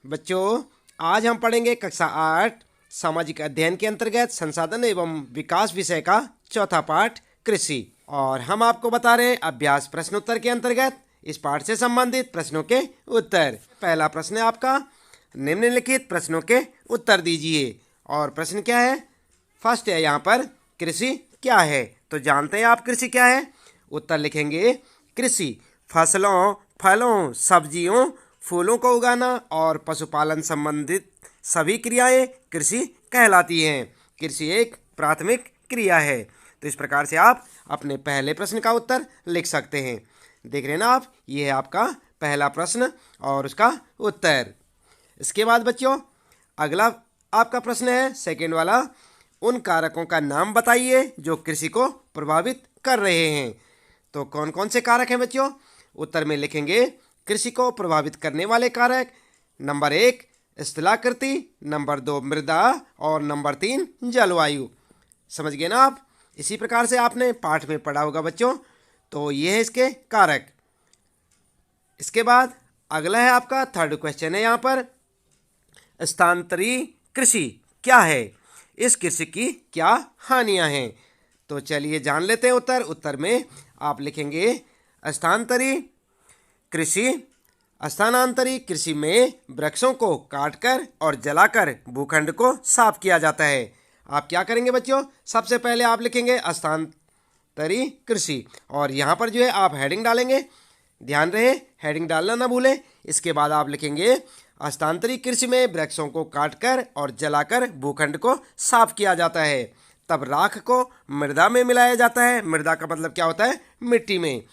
बच्चों, आज हम पढ़ेंगे कक्षा 8 सामाजिक अध्ययन के अंतर्गत संसाधन एवं विकास विषय का चौथा पाठ कृषि। और हम आपको बता रहे हैं अभ्यास प्रश्नोत्तर के अंतर्गत इस पाठ से संबंधित प्रश्नों के उत्तर। पहला प्रश्न है आपका, निम्नलिखित प्रश्नों के उत्तर दीजिए। और प्रश्न क्या है? फर्स्ट है यहाँ पर, कृषि क्या है? तो जानते हैं आप कृषि क्या है। उत्तर लिखेंगे, कृषि फसलों, फलों, सब्जियों, फूलों को उगाना और पशुपालन संबंधित सभी क्रियाएं कृषि कहलाती हैं। कृषि एक प्राथमिक क्रिया है। तो इस प्रकार से आप अपने पहले प्रश्न का उत्तर लिख सकते हैं। देख रहे हैं ना आप, ये है आपका पहला प्रश्न और उसका उत्तर। इसके बाद बच्चों अगला आपका प्रश्न है सेकंड वाला, उन कारकों का नाम बताइए जो कृषि को प्रभावित कर रहे हैं। तो कौन कौन से कारक हैं बच्चों? उत्तर में लिखेंगे, कृषि को प्रभावित करने वाले कारक नंबर 1 स्थलाकृति, नंबर 2 मृदा और नंबर 3 जलवायु। समझ गए ना आप? इसी प्रकार से आपने पाठ में पढ़ा होगा बच्चों। तो ये है इसके कारक। इसके बाद अगला है आपका थर्ड क्वेश्चन है यहाँ पर, स्थानांतरी कृषि क्या है? इस कृषि की क्या हानियां हैं? तो चलिए जान लेते हैं उत्तर। उत्तर में आप लिखेंगे, स्थानांतरी कृषि, स्थानांतरी कृषि में वृक्षों को काटकर और जलाकर भूखंड को साफ किया जाता है। आप क्या करेंगे बच्चों? सबसे पहले आप लिखेंगे स्थानांतरी कृषि और यहाँ पर जो है आप हेडिंग डालेंगे। ध्यान रहे, हेडिंग डालना ना भूलें। इसके बाद आप लिखेंगे, स्थानांतरी कृषि में वृक्षों को काटकर और जलाकर भूखंड को साफ किया जाता है। तब राख को मृदा में मिलाया जाता है। मृदा का मतलब क्या होता है? मिट्टी में।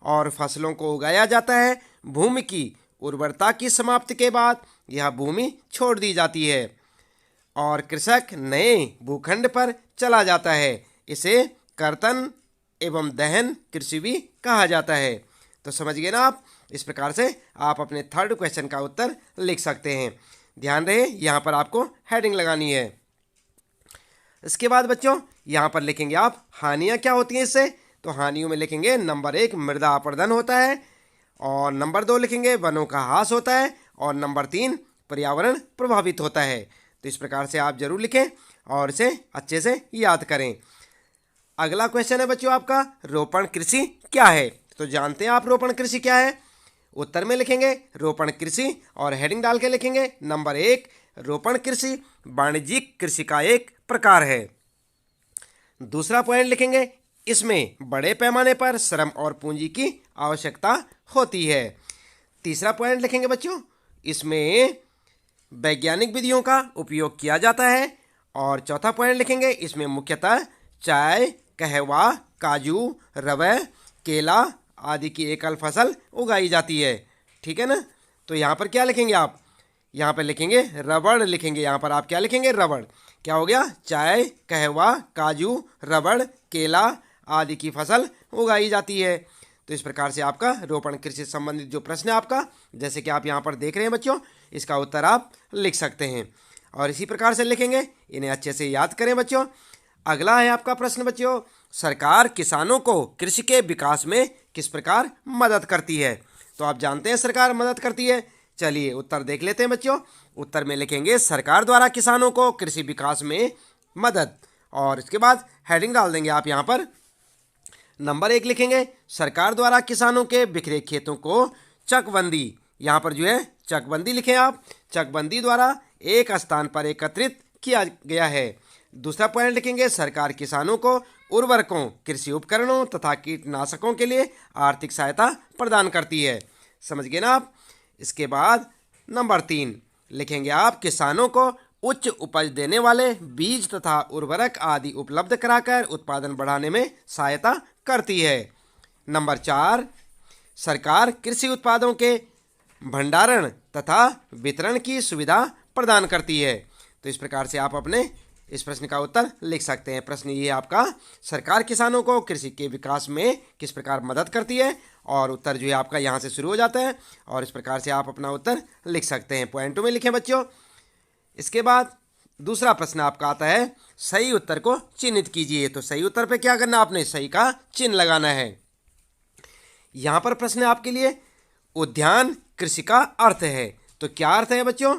और फसलों को उगाया जाता है। भूमि की उर्वरता की समाप्ति के बाद यह भूमि छोड़ दी जाती है और कृषक नए भूखंड पर चला जाता है। इसे कर्तन एवं दहन कृषि भी कहा जाता है। तो समझ गए ना आप? इस प्रकार से आप अपने थर्ड क्वेश्चन का उत्तर लिख सकते हैं। ध्यान रहे, यहाँ पर आपको हेडिंग लगानी है। इसके बाद बच्चों यहाँ पर लिखेंगे आप हानियाँ क्या होती हैं इससे। तो हानियों में लिखेंगे, नंबर 1 मृदा अपरदन होता है और नंबर 2 लिखेंगे वनों का ह्रास होता है और नंबर 3 पर्यावरण प्रभावित होता है। तो इस प्रकार से आप जरूर लिखें और इसे अच्छे से याद करें। अगला क्वेश्चन है बच्चों आपका, रोपण कृषि क्या है? तो जानते हैं आप रोपण कृषि क्या है। उत्तर में लिखेंगे, रोपण कृषि और हेडिंग डाल के लिखेंगे, नंबर 1 रोपण कृषि वाणिज्यिक कृषि का एक प्रकार है। दूसरा पॉइंट लिखेंगे, इसमें बड़े पैमाने पर श्रम और पूंजी की आवश्यकता होती है। तीसरा पॉइंट लिखेंगे बच्चों, इसमें वैज्ञानिक विधियों का उपयोग किया जाता है। और चौथा पॉइंट लिखेंगे, इसमें मुख्यतः चाय, कहवा, काजू, रबर, केला आदि की एकल फसल उगाई जाती है। ठीक है ना? तो यहाँ पर क्या लिखेंगे आप? यहाँ पर लिखेंगे रबड़ लिखेंगे। यहाँ पर आप क्या लिखेंगे? रबड़। क्या हो गया? चाय, कहवा, काजू, रबड़, केला आदि की फसल उगाई जाती है। तो इस प्रकार से आपका रोपण कृषि से संबंधित जो प्रश्न है आपका, जैसे कि आप यहाँ पर देख रहे हैं बच्चों, इसका उत्तर आप लिख सकते हैं और इसी प्रकार से लिखेंगे। इन्हें अच्छे से याद करें बच्चों। अगला है आपका प्रश्न बच्चों, सरकार किसानों को कृषि के विकास में किस प्रकार मदद करती है? तो आप जानते हैं सरकार मदद करती है। चलिए उत्तर देख लेते हैं बच्चों। उत्तर में लिखेंगे, सरकार द्वारा किसानों को कृषि विकास में मदद, और इसके बाद हेडिंग डाल देंगे आप यहाँ पर। नंबर 1 लिखेंगे, सरकार द्वारा किसानों के बिखरे खेतों को चकबंदी, यहाँ पर जो है चकबंदी लिखें आप, चकबंदी द्वारा एक स्थान पर एकत्रित किया गया है। दूसरा पॉइंट लिखेंगे, सरकार किसानों को उर्वरकों, कृषि उपकरणों तथा कीटनाशकों के लिए आर्थिक सहायता प्रदान करती है। समझ गए ना आप? इसके बाद नंबर 3 लिखेंगे आप, किसानों को उच्च उपज देने वाले बीज तथा उर्वरक आदि उपलब्ध कराकर उत्पादन बढ़ाने में सहायता करती है। नंबर 4 सरकार कृषि उत्पादों के भंडारण तथा वितरण की सुविधा प्रदान करती है। तो इस प्रकार से आप अपने इस प्रश्न का उत्तर लिख सकते हैं। प्रश्न ये आपका, सरकार किसानों को कृषि के विकास में किस प्रकार मदद करती है, और उत्तर जो है आपका यहाँ से शुरू हो जाता है और इस प्रकार से आप अपना उत्तर लिख सकते हैं। पॉइंटों में लिखें बच्चों। इसके बाद दूसरा प्रश्न आपका आता है, सही उत्तर को चिन्हित कीजिए। तो सही उत्तर पे क्या करना, आपने सही का चिन्ह लगाना है। यहाँ पर प्रश्न आपके लिए, उद्यान कृषि का अर्थ है। तो क्या अर्थ है बच्चों,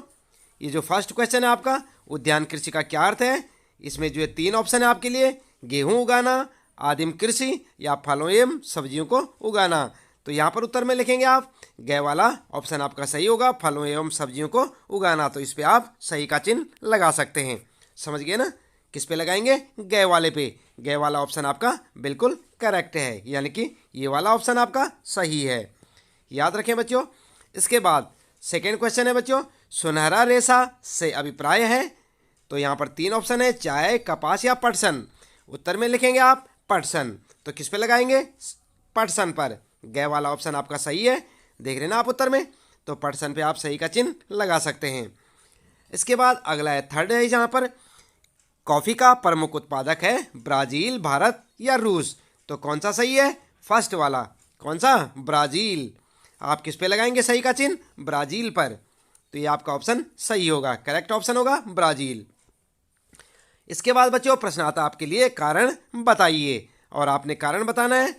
ये जो फर्स्ट क्वेश्चन है आपका उद्यान कृषि का क्या अर्थ है, इसमें जो है 3 ऑप्शन है आपके लिए, गेहूं उगाना, आदिम कृषि या फलों एवं सब्जियों को उगाना। तो यहाँ पर उत्तर में लिखेंगे आप ग वाला ऑप्शन आपका सही होगा, फलों एवं सब्जियों को उगाना। तो इस पे आप सही का चिन्ह लगा सकते हैं। समझ गए ना, किस पे लगाएंगे, ग वाले पे। ग वाला ऑप्शन आपका बिल्कुल करेक्ट है, यानी कि ये वाला ऑप्शन आपका सही है, याद रखें बच्चों। इसके बाद सेकेंड क्वेश्चन है बच्चों, सुनहरा रेशा से अभिप्राय है। तो यहाँ पर 3 ऑप्शन है, चाय, कपास या पटसन। उत्तर में लिखेंगे आप पटसन। तो किस पे लगाएंगे, पटसन पर। ग वाला ऑप्शन आपका सही है, देख रहे ना आप उत्तर में, तो पटसन पे आप सही का चिन्ह लगा सकते हैं। इसके बाद अगला है थर्ड है, जहाँ पर कॉफ़ी का प्रमुख उत्पादक है ब्राज़ील, भारत या रूस। तो कौन सा सही है, फर्स्ट वाला। कौन सा, ब्राज़ील। आप किस पे लगाएंगे सही का चिन्ह, ब्राज़ील पर। तो ये आपका ऑप्शन सही होगा, करेक्ट ऑप्शन होगा ब्राज़ील। इसके बाद बच्चों प्रश्न आता आपके लिए, कारण बताइए। और आपने कारण बताना है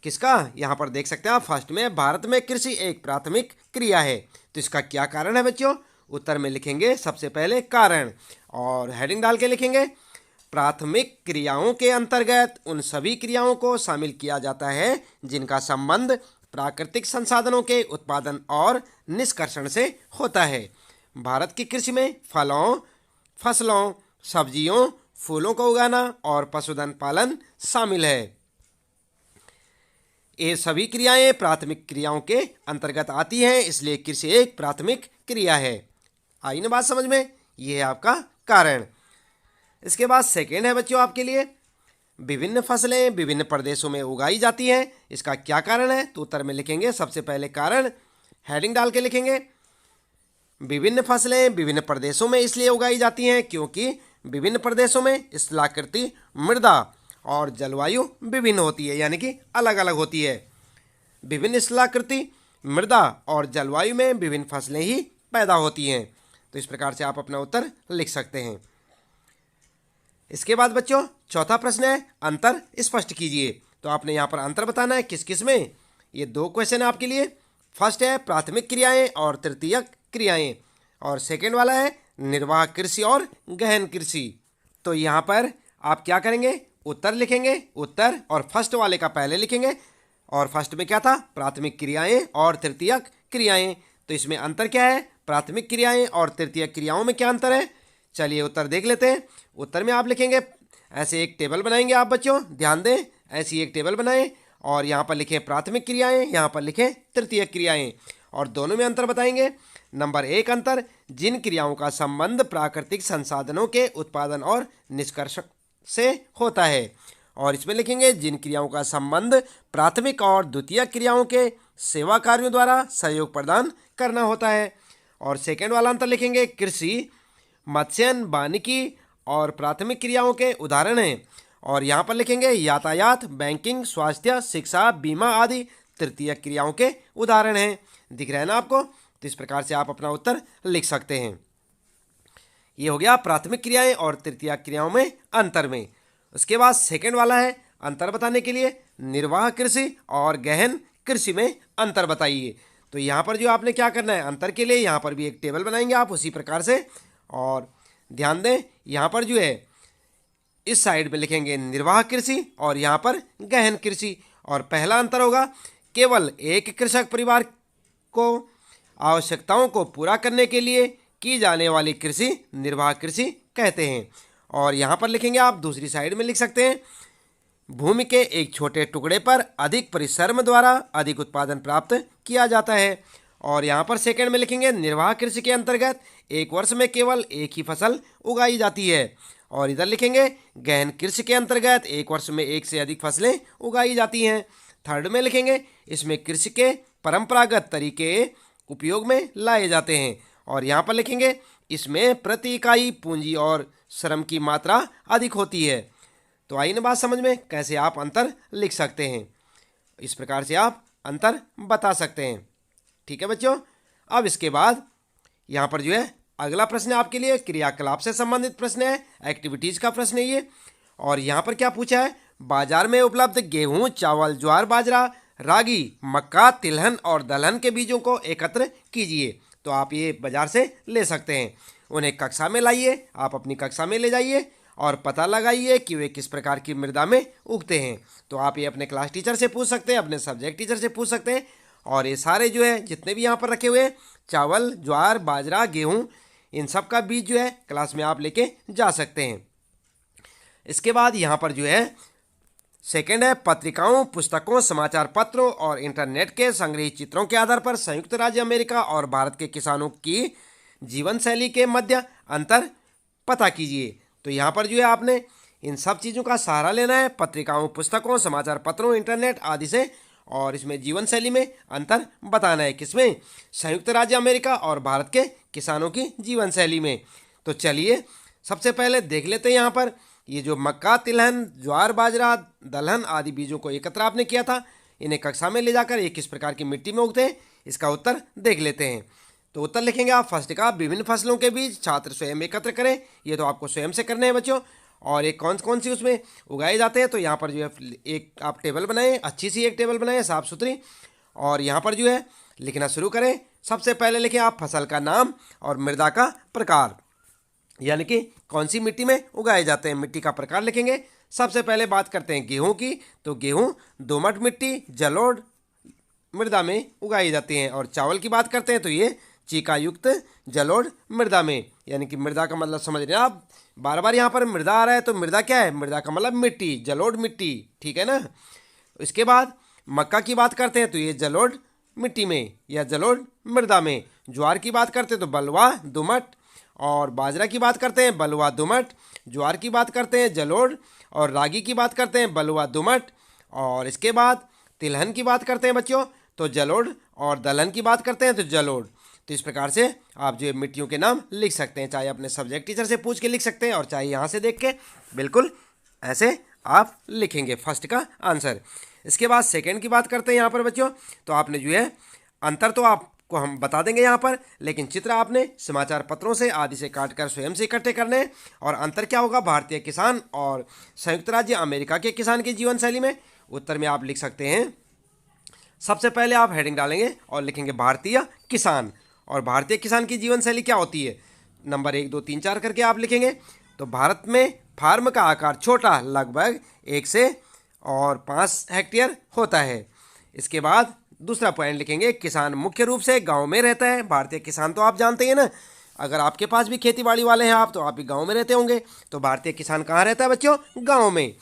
किसका, यहाँ पर देख सकते हैं आप फर्स्ट में, भारत में कृषि एक प्राथमिक क्रिया है। तो इसका क्या कारण है बच्चों, उत्तर में लिखेंगे सबसे पहले कारण, और हेडिंग डाल के लिखेंगे प्राथमिक क्रियाओं के अंतर्गत उन सभी क्रियाओं को शामिल किया जाता है जिनका संबंध प्राकृतिक संसाधनों के उत्पादन और निष्कर्षण से होता है। भारत की कृषि में फलों, फसलों, सब्जियों, फूलों को उगाना और पशुधन पालन शामिल है। ये सभी क्रियाएं प्राथमिक क्रियाओं के अंतर्गत आती हैं, इसलिए कृषि एक प्राथमिक क्रिया है। आई ना बात समझ में, ये है आपका कारण। इसके बाद सेकेंड है बच्चों आपके लिए, विभिन्न फसलें विभिन्न प्रदेशों में उगाई जाती हैं। इसका क्या कारण है, तो उत्तर में लिखेंगे सबसे पहले कारण, हेडिंग डाल के लिखेंगे विभिन्न फसलें विभिन्न प्रदेशों में इसलिए उगाई जाती हैं क्योंकि विभिन्न प्रदेशों में स्थलाकृति, मृदा और जलवायु विभिन्न होती है, यानी कि अलग अलग होती है। विभिन्न स्थलाकृति, मृदा और जलवायु में विभिन्न फसलें ही पैदा होती हैं। तो इस प्रकार से आप अपना उत्तर लिख सकते हैं। इसके बाद बच्चों चौथा प्रश्न है, अंतर स्पष्ट कीजिए। तो आपने यहाँ पर अंतर बताना है किस किस में। ये 2 क्वेश्चन है आपके लिए, फर्स्ट है प्राथमिक क्रियाएं और तृतीयक क्रियाएं, और सेकेंड वाला है निर्वाह कृषि और गहन कृषि। तो यहाँ पर आप क्या करेंगे, उत्तर लिखेंगे, उत्तर, और फर्स्ट वाले का पहले लिखेंगे। और फर्स्ट में क्या था, प्राथमिक क्रियाएं और तृतीयक क्रियाएं। तो इसमें अंतर क्या है, प्राथमिक क्रियाएं और तृतीयक क्रियाओं में क्या अंतर है, चलिए उत्तर देख लेते हैं। उत्तर में आप लिखेंगे, ऐसे एक टेबल बनाएंगे आप बच्चों, ध्यान दें, ऐसी एक टेबल बनाएं और यहाँ पर लिखें प्राथमिक क्रियाएं, यहाँ पर लिखें तृतीयक क्रियाएं, और दोनों में अंतर बताएंगे। नंबर 1 अंतर, जिन क्रियाओं का संबंध प्राकृतिक संसाधनों के उत्पादन और निष्कर्षण से होता है, और इसमें लिखेंगे जिन क्रियाओं का संबंध प्राथमिक और द्वितीयक क्रियाओं के सेवा कार्यों द्वारा सहयोग प्रदान करना होता है। और सेकेंड वाला अंतर लिखेंगे कृषि, मत्स्यन, वानिकी और प्राथमिक क्रियाओं के उदाहरण हैं, और यहाँ पर लिखेंगे यातायात, बैंकिंग, स्वास्थ्य, शिक्षा, बीमा आदि तृतीयक क्रियाओं के उदाहरण हैं। दिख रहा है ना आपको, तो इस प्रकार से आप अपना उत्तर लिख सकते हैं। ये हो गया प्राथमिक क्रियाएं और तृतीयक क्रियाओं में अंतर में। उसके बाद सेकेंड वाला है, अंतर बताने के लिए निर्वाह कृषि और गहन कृषि में अंतर बताइए। तो यहाँ पर जो आपने क्या करना है, अंतर के लिए यहाँ पर भी एक टेबल बनाएंगे आप उसी प्रकार से, और ध्यान दें यहाँ पर जो है इस साइड में लिखेंगे निर्वाह कृषि और यहाँ पर गहन कृषि। और पहला अंतर होगा, केवल एक कृषक परिवार को आवश्यकताओं को पूरा करने के लिए की जाने वाली कृषि निर्वाह कृषि कहते हैं। और यहाँ पर लिखेंगे आप दूसरी साइड में लिख सकते हैं, भूमि के एक छोटे टुकड़े पर अधिक परिश्रम द्वारा अधिक उत्पादन प्राप्त किया जाता है। और यहाँ पर सेकंड में लिखेंगे निर्वाह कृषि के अंतर्गत एक वर्ष में केवल एक ही फसल उगाई जाती है। और इधर लिखेंगे गहन कृषि के अंतर्गत एक वर्ष में एक से अधिक फसलें उगाई जाती हैं। थर्ड में लिखेंगे इसमें कृषि के परंपरागत तरीके उपयोग में लाए जाते हैं। और यहाँ पर लिखेंगे इसमें प्रति इकाई पूंजी और श्रम की मात्रा अधिक होती है। तो आई ना बात समझ में, कैसे आप अंतर लिख सकते हैं। इस प्रकार से आप अंतर बता सकते हैं। ठीक है बच्चों। अब इसके बाद यहाँ पर जो है अगला प्रश्न आपके लिए क्रियाकलाप से संबंधित प्रश्न है, एक्टिविटीज़ का प्रश्न है ये। और यहाँ पर क्या पूछा है, बाजार में उपलब्ध गेहूँ, चावल, ज्वार, बाजरा, रागी, मक्का, तिलहन और दलहन के बीजों को एकत्र कीजिए। तो आप ये बाज़ार से ले सकते हैं। उन्हें कक्षा में लाइए, आप अपनी कक्षा में ले जाइए और पता लगाइए कि वे किस प्रकार की मृदा में उगते हैं। तो आप ये अपने क्लास टीचर से पूछ सकते हैं, अपने सब्जेक्ट टीचर से पूछ सकते हैं। और ये सारे जो है जितने भी यहाँ पर रखे हुए हैं, चावल, ज्वार, बाजरा, गेहूँ, इन सब का बीज जो है क्लास में आप लेके जा सकते हैं। इसके बाद यहाँ पर जो है सेकंड है, पत्रिकाओं, पुस्तकों, समाचार पत्रों और इंटरनेट के संग्रहित चित्रों के आधार पर संयुक्त राज्य अमेरिका और भारत के किसानों की जीवन शैली के मध्य अंतर पता कीजिए। तो यहाँ पर जो है आपने इन सब चीज़ों का सहारा लेना है, पत्रिकाओं, पुस्तकों, समाचार पत्रों, इंटरनेट आदि से, और इसमें जीवन शैली में अंतर बताना है। किसमें? संयुक्त राज्य अमेरिका और भारत के किसानों की जीवन शैली में। तो चलिए सबसे पहले देख लेते हैं यहाँ पर ये जो मक्का, तिलहन, ज्वार, बाजरा, दलहन आदि बीजों को एकत्र आपने किया था, इन्हें कक्षा में ले जाकर ये किस प्रकार की मिट्टी में उगते हैं, इसका उत्तर देख लेते हैं। तो उत्तर लिखेंगे आप फर्स्ट का, विभिन्न फसलों के बीज छात्र स्वयं एकत्र करें। ये तो आपको स्वयं से करने हैं बच्चों। और एक कौन कौन सी उसमें उगाए जाते हैं, तो यहाँ पर जो है एक आप टेबल बनाएं, अच्छी सी एक टेबल बनाएं साफ़ सुथरी, और यहाँ पर जो है लिखना शुरू करें। सबसे पहले लिखें आप फसल का नाम और मृदा का प्रकार, यानी कि कौन सी मिट्टी में उगाए जाते हैं, मिट्टी का प्रकार लिखेंगे। सबसे पहले बात करते हैं गेहूं की, तो गेहूं दोमट मिट्टी, जलोढ़ मृदा में उगाई जाती हैं। और चावल की बात करते हैं तो ये चीका युक्त जलोढ़ मृदा में, यानी कि मृदा का मतलब समझ रहे हैं आप, बार बार यहाँ पर मृदा आ रहा है तो मृदा क्या है, मृदा का मतलब मिट्टी, जलोढ़ मिट्टी, ठीक है ना। इसके बाद मक्का की बात करते हैं तो ये जलोढ़ मिट्टी में या जलोढ़ मृदा में। ज्वार की बात करते हैं तो बलुआ, दोमट, और बाजरा की बात करते हैं बलुआ, दोमट। ज्वार की बात करते हैं जलोढ़, और रागी की बात करते हैं बलुआ, दोमट। और इसके बाद तिलहन की बात करते हैं बच्चों तो जलोढ़, और दलहन की बात करते हैं तो जलोढ़। तो इस प्रकार से आप जो मिट्टियों के नाम लिख सकते हैं, चाहे अपने सब्जेक्ट टीचर से पूछ के लिख सकते हैं और चाहे यहाँ से देख के, बिल्कुल ऐसे आप लिखेंगे फर्स्ट का आंसर। इसके बाद सेकंड की बात करते हैं यहाँ पर बच्चों, तो आपने जो है अंतर तो आपको हम बता देंगे यहाँ पर, लेकिन चित्र आपने समाचार पत्रों से आदि से काटकर स्वयं से इकट्ठे करने हैं। और अंतर क्या होगा भारतीय किसान और संयुक्त राज्य अमेरिका के किसान की जीवन शैली में, उत्तर में आप लिख सकते हैं। सबसे पहले आप हेडिंग डालेंगे और लिखेंगे भारतीय किसान, और भारतीय किसान की जीवन शैली क्या होती है, नंबर 1, 2, 3, 4 करके आप लिखेंगे। तो भारत में फार्म का आकार छोटा, लगभग 1 से 5 हेक्टेयर होता है। इसके बाद दूसरा पॉइंट लिखेंगे, किसान मुख्य रूप से गांव में रहता है। भारतीय किसान तो आप जानते हैं ना, अगर आपके पास भी खेती बाड़ी वाले हैं आप, तो आप भी गांव में रहते होंगे। तो भारतीय किसान कहाँ रहता है बच्चों, गांव में।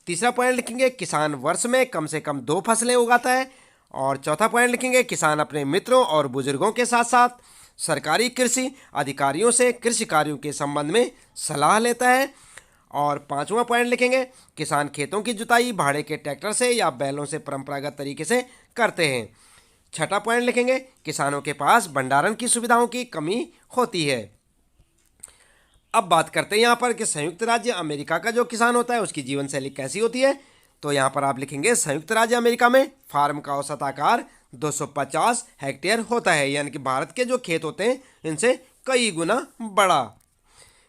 तीसरा पॉइंट लिखेंगे, किसान वर्ष में कम से कम 2 फसलें उगाता है। और चौथा पॉइंट लिखेंगे, किसान अपने मित्रों और बुजुर्गों के साथ साथ सरकारी कृषि अधिकारियों से कृषि कार्यों के संबंध में सलाह लेता है। और पांचवा पॉइंट लिखेंगे, किसान खेतों की जुताई भाड़े के ट्रैक्टर से या बैलों से परंपरागत तरीके से करते हैं। छठा पॉइंट लिखेंगे, किसानों के पास भंडारण की सुविधाओं की कमी होती है। अब बात करते हैं यहाँ पर कि संयुक्त राज्य अमेरिका का जो किसान होता है उसकी जीवन शैली कैसी होती है। तो यहाँ पर आप लिखेंगे, संयुक्त राज्य अमेरिका में फार्म का औसत आकार 250 हेक्टेयर होता है, यानी कि भारत के जो खेत होते हैं इनसे कई गुना बड़ा।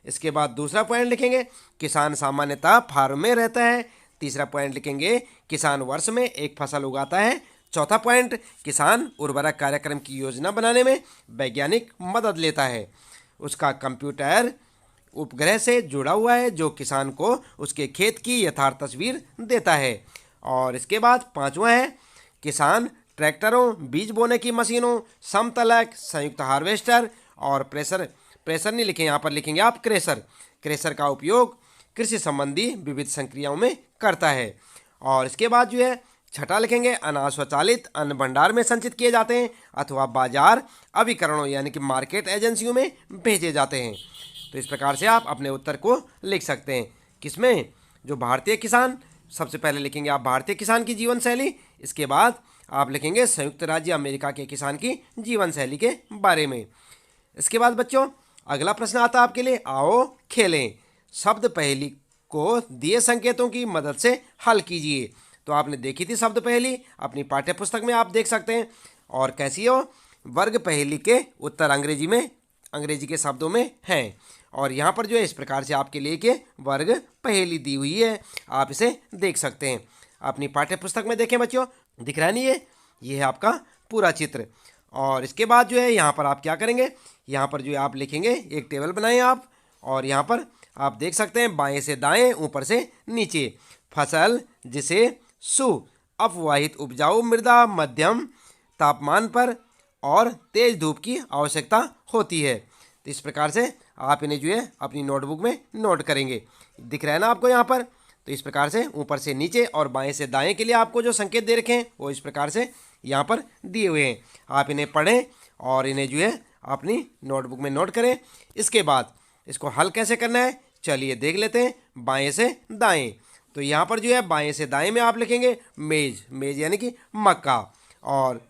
इसके बाद दूसरा पॉइंट लिखेंगे, किसान सामान्यतः फार्म में रहता है। तीसरा पॉइंट लिखेंगे, किसान वर्ष में 1 फसल उगाता है। चौथा पॉइंट, किसान उर्वरक कार्यक्रम की योजना बनाने में वैज्ञानिक मदद लेता है। उसका कंप्यूटर उपग्रह से जुड़ा हुआ है जो किसान को उसके खेत की यथार्थ तस्वीर देता है। और इसके बाद पांचवा है, किसान ट्रैक्टरों, बीज बोने की मशीनों, समतलक, संयुक्त हार्वेस्टर और प्रेशर नहीं लिखें, यहाँ पर लिखेंगे आप क्रेशर का उपयोग कृषि संबंधी विविध संक्रियाओं में करता है। और इसके बाद जो है छठा लिखेंगे, अनाज स्वचालित अन्न भंडार में संचित किए जाते हैं अथवा बाजार अभिकरणों यानी कि मार्केट एजेंसियों में भेजे जाते हैं। तो इस प्रकार से आप अपने उत्तर को लिख सकते हैं। किसमें, जो भारतीय किसान, सबसे पहले लिखेंगे आप भारतीय किसान की जीवन शैली, इसके बाद आप लिखेंगे संयुक्त राज्य अमेरिका के किसान की जीवन शैली के बारे में। इसके बाद बच्चों अगला प्रश्न आता है आपके लिए, आओ खेलें। शब्द पहेली को दिए संकेतों की मदद से हल कीजिए। तो आपने देखी थी शब्द पहेली अपनी पाठ्य पुस्तक में, आप देख सकते हैं। और कैसी हो, वर्ग पहेली के उत्तर अंग्रेजी के शब्दों में हैं। और यहाँ पर जो है इस प्रकार से आपके लिए के वर्ग पहेली दी हुई है, आप इसे देख सकते हैं अपनी पाठ्य पुस्तक में। देखें बच्चों, दिख रहा नहीं ये है आपका पूरा चित्र। और इसके बाद जो है यहाँ पर आप क्या करेंगे, यहाँ पर जो है आप लिखेंगे, एक टेबल बनाएं आप, और यहाँ पर आप देख सकते हैं बाएं से दाएं, ऊपर से नीचे, फसल जिसे सुअपवाहित उपजाऊ मृदा, मध्यम तापमान पर और तेज धूप की आवश्यकता होती है। तो इस प्रकार से आप इन्हें जो है अपनी नोटबुक में नोट करेंगे। दिख रहा है ना आपको यहाँ पर। तो इस प्रकार से ऊपर से नीचे और बाएं से दाएं के लिए आपको जो संकेत दे रखे हैं वो इस प्रकार से यहाँ पर दिए हुए हैं। आप इन्हें पढ़ें और इन्हें जो है अपनी नोटबुक में नोट करें। इसके बाद इसको हल कैसे करना है चलिए देख लेते हैं। बाएं से दाएं, तो यहाँ पर जो है बाएं से दाएं में आप लिखेंगे मेज, मेज यानी कि मक्का, और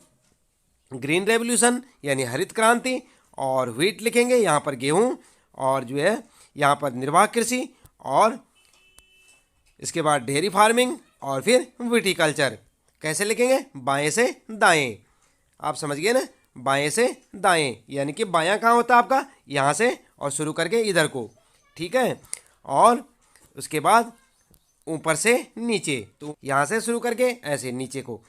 ग्रीन रेवोल्यूशन यानी हरित क्रांति, और व्हीट लिखेंगे यहाँ पर गेहूं, और जो है यहाँ पर निर्वाह कृषि, और इसके बाद डेयरी फार्मिंग, और फिर विटीकल्चर। कैसे लिखेंगे, बाएं से दाएं। आप समझ गए ना, बाएं से दाएं यानी कि बायां कहाँ होता है आपका, यहाँ से और शुरू करके इधर को, ठीक है। और उसके बाद ऊपर से नीचे, तो यहाँ से शुरू करके ऐसे नीचे को।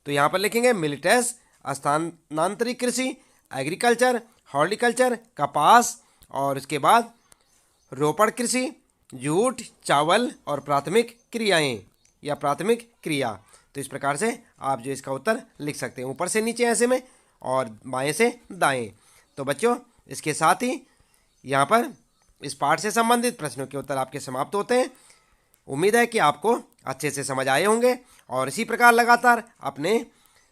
तो यहाँ पर लिखेंगे मिलिटेस, स्थानांतरित कृषि, एग्रीकल्चर, हॉर्टिकल्चर, कपास, और इसके बाद रोपड़ कृषि, जूट, चावल, और प्राथमिक क्रियाएं या प्राथमिक क्रिया। तो इस प्रकार से आप जो इसका उत्तर लिख सकते हैं, ऊपर से नीचे ऐसे में और बाएं से दाएं। तो बच्चों इसके साथ ही यहाँ पर इस पाठ से संबंधित प्रश्नों के उत्तर आपके समाप्त होते हैं। उम्मीद है कि आपको अच्छे से समझ आए होंगे, और इसी प्रकार लगातार अपने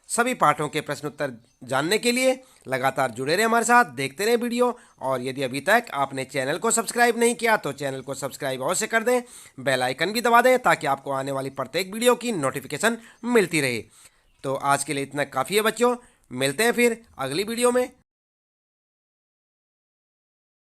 सभी पाठों के प्रश्न उत्तर जानने के लिए लगातार जुड़े रहे हमारे साथ, देखते रहे वीडियो। और यदि अभी तक आपने चैनल को सब्सक्राइब नहीं किया तो चैनल को सब्सक्राइब अवश्य कर दें, बेल आइकन भी दबा दें ताकि आपको आने वाली प्रत्येक वीडियो की नोटिफिकेशन मिलती रहे। तो आज के लिए इतना काफ़ी है बच्चों, मिलते हैं फिर अगली वीडियो में।